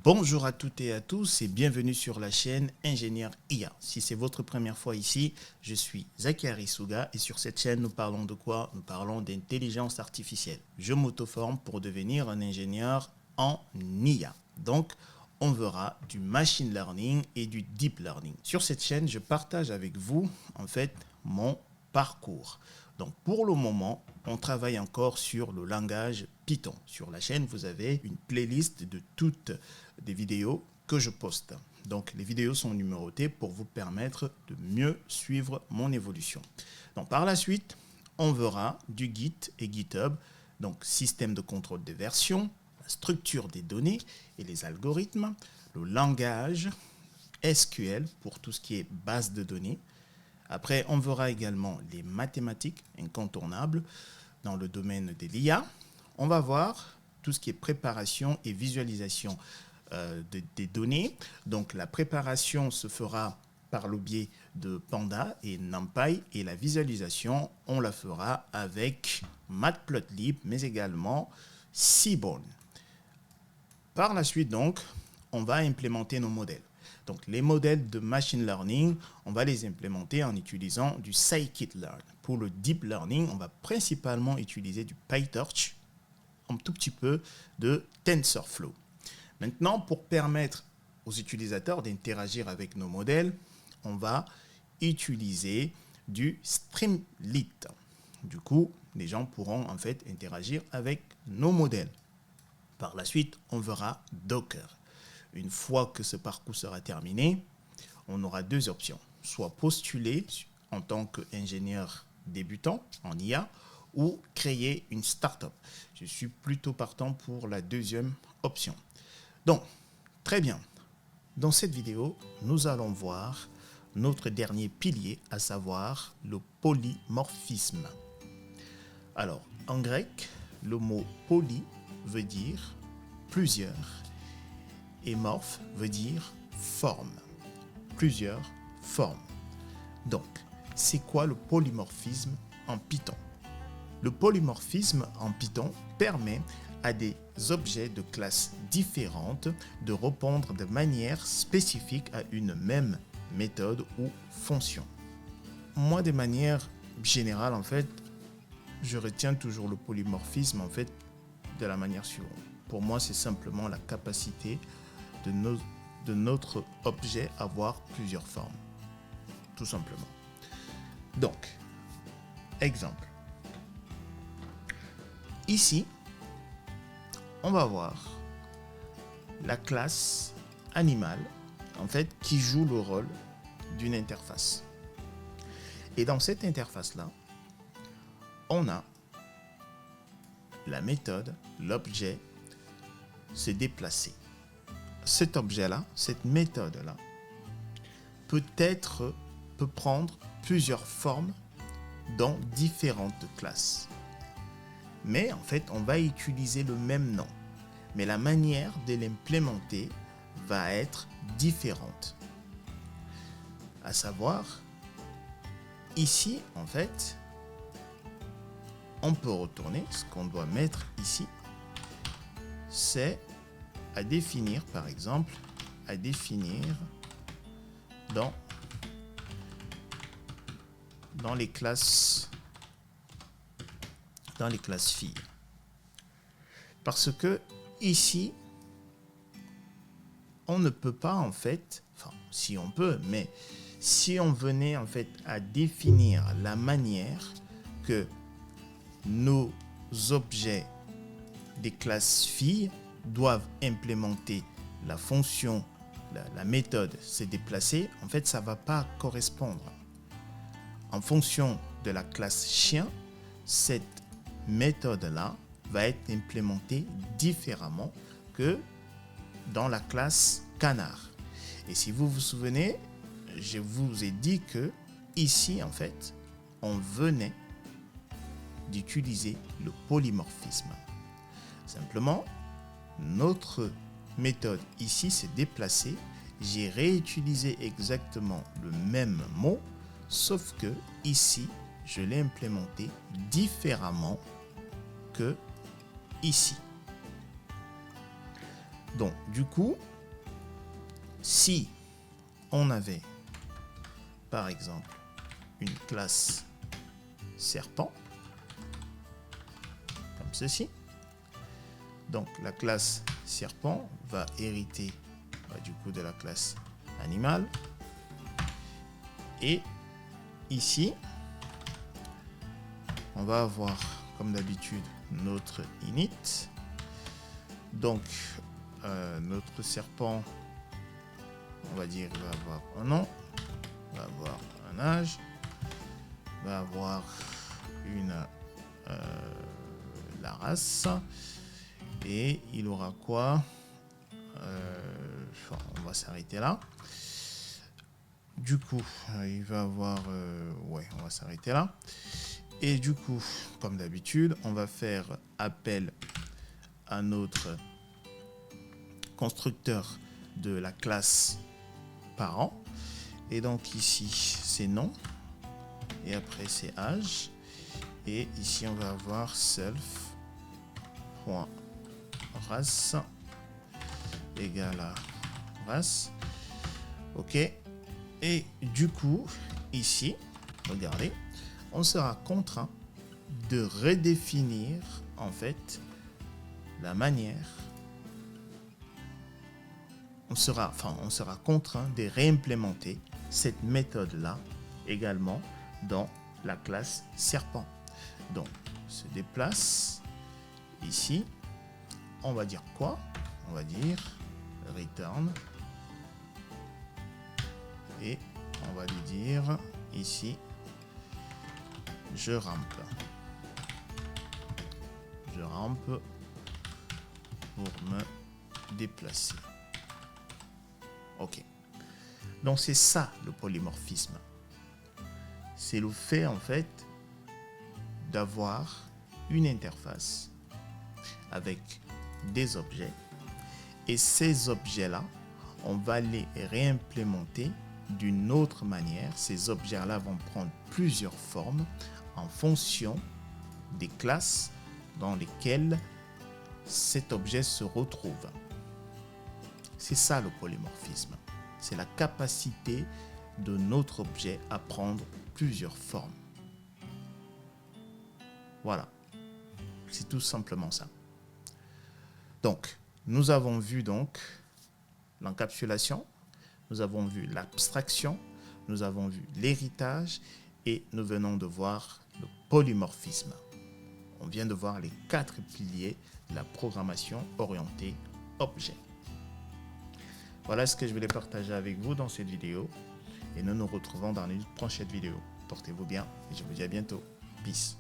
Bonjour à toutes et à tous et bienvenue sur la chaîne Ingénieur IA. Si c'est votre première fois ici, je suis Zachary Souga et sur cette chaîne nous parlons de quoi? Nous parlons d'intelligence artificielle. Je m'auto-forme pour devenir un ingénieur en IA. Donc, on verra du machine learning et du deep learning. Sur cette chaîne, je partage avec vous en fait mon parcours. Donc pour le moment, on travaille encore sur le langage Python. Sur la chaîne, vous avez une playlist de toutes des vidéos que je poste. Donc les vidéos sont numérotées pour vous permettre de mieux suivre mon évolution. Donc par la suite, on verra du Git et GitHub, donc système de contrôle des versions, la structure des données et les algorithmes, le langage SQL pour tout ce qui est base de données. Après, on verra également les mathématiques incontournables dans le domaine de l'IA. On va voir tout ce qui est préparation et visualisation des données. Donc la préparation se fera par le biais de Panda et NumPy et la visualisation, on la fera avec Matplotlib mais également Seaborn. Par la suite donc, on va implémenter nos modèles. Donc les modèles de machine learning, on va les implémenter en utilisant du scikit-learn. Pour le deep learning, on va principalement utiliser du PyTorch, un tout petit peu de TensorFlow. Maintenant, pour permettre aux utilisateurs d'interagir avec nos modèles, on va utiliser du Streamlit. Du coup, les gens pourront en fait interagir avec nos modèles. Par la suite, on verra Docker. Une fois que ce parcours sera terminé, on aura deux options. Soit postuler en tant qu'ingénieur débutant en IA ou créer une start-up. Je suis plutôt partant pour la deuxième option. Donc, très bien. Dans cette vidéo, nous allons voir notre dernier pilier, à savoir le polymorphisme. Alors, en grec, le mot poly veut dire plusieurs. Et morphe veut dire forme, plusieurs formes. Donc, c'est quoi le polymorphisme en Python? Le polymorphisme en Python permet à des objets de classes différentes de répondre de manière spécifique à une même méthode ou fonction. Moi, de manière générale, en fait, je retiens toujours le polymorphisme en fait de la manière suivante. Pour moi, c'est simplement la capacité de notre objet avoir plusieurs formes, tout simplement. Donc, exemple. Ici, on va voir la classe animal, en fait, qui joue le rôle d'une interface. Et dans cette interface-là, on a la méthode, l'objet, se déplacer. Cet objet-là, cette méthode-là, peut prendre plusieurs formes dans différentes classes. Mais en fait, on va utiliser le même nom. Mais la manière de l'implémenter va être différente. À savoir, ici, en fait, on peut retourner. Ce qu'on doit mettre ici, c'est à définir, par exemple, à définir dans les classes filles. Parce que ici, on ne peut pas en fait, enfin si on peut, mais si on venait en fait à définir la manière que nos objets des classes filles doivent implémenter la fonction, la méthode se déplacer, en fait, ça ne va pas correspondre. En fonction de la classe chien, cette méthode-là va être implémentée différemment que dans la classe canard. Et si vous vous souvenez, je vous ai dit que ici, en fait, on venait d'utiliser le polymorphisme. Simplement, notre méthode ici, c'est déplacer. J'ai réutilisé exactement le même mot, sauf que ici, je l'ai implémenté différemment que ici. Donc, du coup, si on avait, par exemple, une classe serpent, comme ceci, donc la classe serpent va hériter du coup de la classe animal. Et ici, on va avoir, comme d'habitude, notre init. Donc, notre serpent, on va dire, va avoir un nom, va avoir un âge, va avoir la race, et il aura quoi? On va s'arrêter là. Du coup, il va avoir... ouais, on va s'arrêter là. Et du coup, comme d'habitude, on va faire appel à notre constructeur de la classe parent. Et donc ici, c'est nom. Et après, c'est âge. Et ici, on va avoir self.race égale à race. OK. Et du coup, ici, regardez, on sera contraint de redéfinir en fait la manière. On sera contraint de réimplémenter cette méthode-là également dans la classe serpent. Donc, se déplace ici. On va dire quoi? On va dire return. Et on va lui dire ici, je rampe. Je rampe pour me déplacer. OK. Donc c'est ça le polymorphisme. C'est le fait en fait d'avoir une interface avec des objets. Et ces objets-là, on va les réimplémenter d'une autre manière. Ces objets-là vont prendre plusieurs formes en fonction des classes dans lesquelles cet objet se retrouve. C'est ça le polymorphisme. C'est la capacité de notre objet à prendre plusieurs formes. Voilà. C'est tout simplement ça. Donc, nous avons vu donc l'encapsulation, nous avons vu l'abstraction, nous avons vu l'héritage et nous venons de voir le polymorphisme. On vient de voir les 4 piliers de la programmation orientée objet. Voilà ce que je voulais partager avec vous dans cette vidéo et nous nous retrouvons dans une prochaine vidéo. Portez-vous bien et je vous dis à bientôt. Peace.